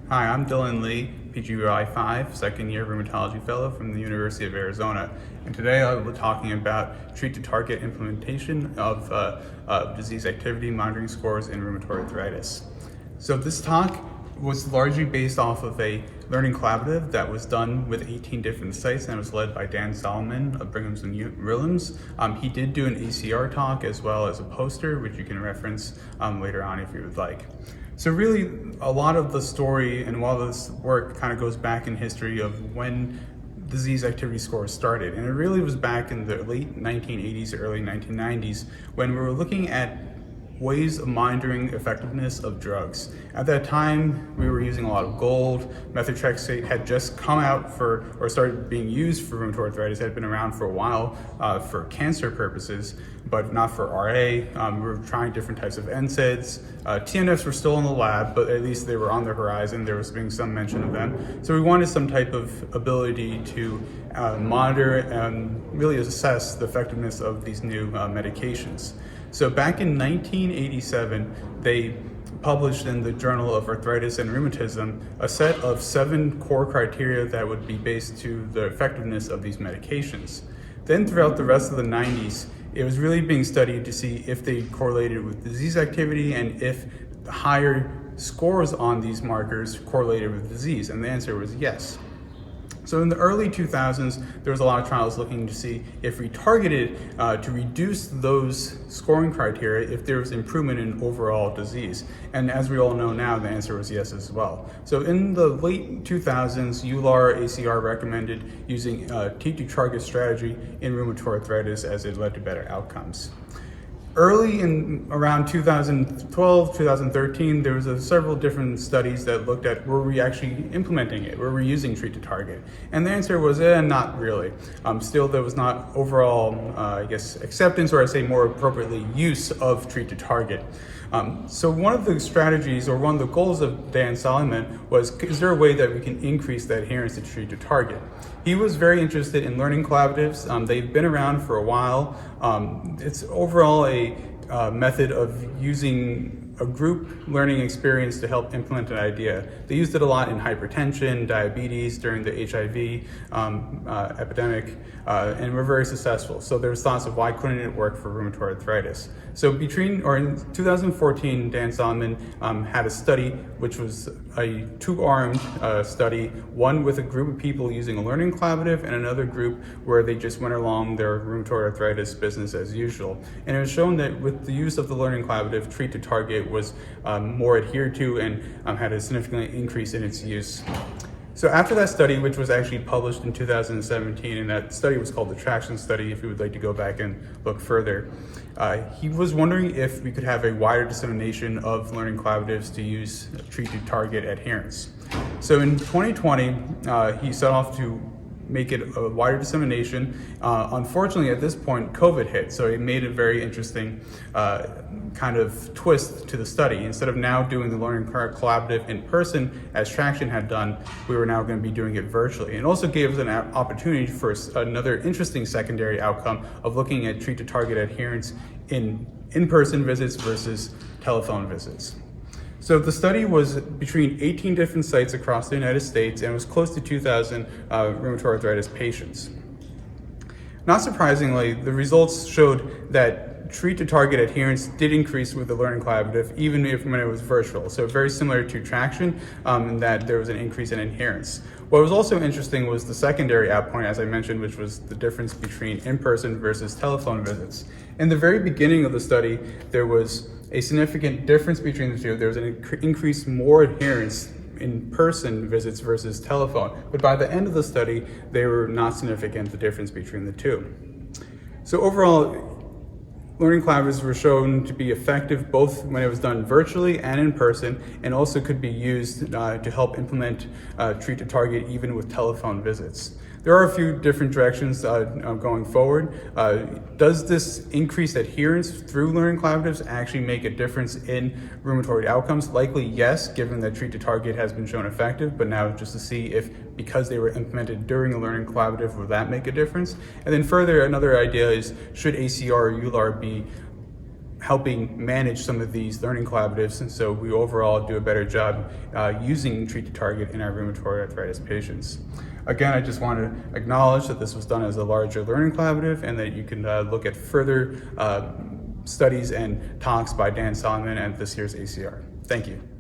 Hi, I'm Dylan Lee, PGY 5, second year rheumatology fellow from the University of Arizona. And today I'll be talking about treat-to-target implementation of disease activity monitoring scores in rheumatoid arthritis. So this talk was largely based off of a learning collaborative that was done with 18 different sites and was led by Dan Solomon of Brigham's and Willems. He did do an ACR talk as well as a poster, which you can reference later on if you would like. So really, a lot of the story and a lot of this work kind of goes back in history of when disease activity scores started. And it really was back in the late 1980s, early 1990s, when we were looking at ways of monitoring effectiveness of drugs. At that time, we were using a lot of gold. Methotrexate had just come out or started being used for rheumatoid arthritis. It had been around for a while for cancer purposes, but not for RA. We were trying different types of NSAIDs. TNFs were still in the lab, but at least they were on the horizon. There was being some mention of them. So we wanted some type of ability to monitor and really assess the effectiveness of these new medications. So back in 1987, they published in the Journal of Arthritis and Rheumatism a set of 7 core criteria that would be based to the effectiveness of these medications. Then throughout the rest of the 90s, it was really being studied to see if they correlated with disease activity and if higher scores on these markers correlated with disease, and the answer was yes. So in the early 2000s, there was a lot of trials looking to see if we targeted to reduce those scoring criteria, if there was improvement in overall disease. And as we all know now, the answer was yes as well. So in the late 2000s, EULAR ACR recommended using a treat-to-target strategy in rheumatoid arthritis as it led to better outcomes. Early in around 2012, 2013, there was several different studies that looked at were we actually implementing it, were we using treat-to-target? And the answer was not really. Still, there was not overall, acceptance, or I say more appropriately, use of treat-to-target. So one of the strategies or one of the goals of Dan Solomon was, is there a way that we can increase the adherence to treat-to-target? He was very interested in learning collaboratives. They've been around for a while. It's overall a method of using a group learning experience to help implement an idea. They used it a lot in hypertension, diabetes, during the HIV epidemic, and were very successful. So there was thoughts of why couldn't it work for rheumatoid arthritis. So in 2014, Dan Solomon had a study which was a 2-armed study, one with a group of people using a learning collaborative and another group where they just went along their rheumatoid arthritis business as usual. And it was shown that with the use of the learning collaborative, treat-to-target was more adhered to and had a significant increase in its use. So after that study, which was actually published in 2017, and that study was called the Traction Study, if you would like to go back and look further, he was wondering if we could have a wider dissemination of learning collaboratives to use treat-to-target adherence. So in 2020, he set off to make it a wider dissemination. Unfortunately, at this point, COVID hit, so it made a very interesting kind of twist to the study. Instead of now doing the learning collaborative in person, as Traction had done, we were now going to be doing it virtually. And it also gave us an opportunity for another interesting secondary outcome of looking at treat-to-target adherence in in-person visits versus telephone visits. So the study was between 18 different sites across the United States and was close to 2,000 rheumatoid arthritis patients. Not surprisingly, the results showed that treat-to-target adherence did increase with the learning collaborative, even if when it was virtual. So very similar to Traction, in that there was an increase in adherence. What was also interesting was the secondary outpoint, as I mentioned, which was the difference between in-person versus telephone visits. In the very beginning of the study, there was a significant difference between the two. There was an increased more adherence in person visits versus telephone. But by the end of the study, they were not significant, the difference between the two. So overall, learning collaboratives were shown to be effective both when it was done virtually and in person, and also could be used to help implement treat-to-target even with telephone visits. There are a few different directions going forward. Does this increased adherence through learning collaboratives actually make a difference in rheumatoid outcomes? Likely yes, given that treat-to-target has been shown effective, but now just to see if, because they were implemented during a learning collaborative, will that make a difference? And then further, another idea is, should ACR or EULAR be helping manage some of these learning collaboratives, and so we overall do a better job using Treat to Target in our rheumatoid arthritis patients. Again, I just want to acknowledge that this was done as a larger learning collaborative, and that you can look at further studies and talks by Dan Solomon at this year's ACR. Thank you.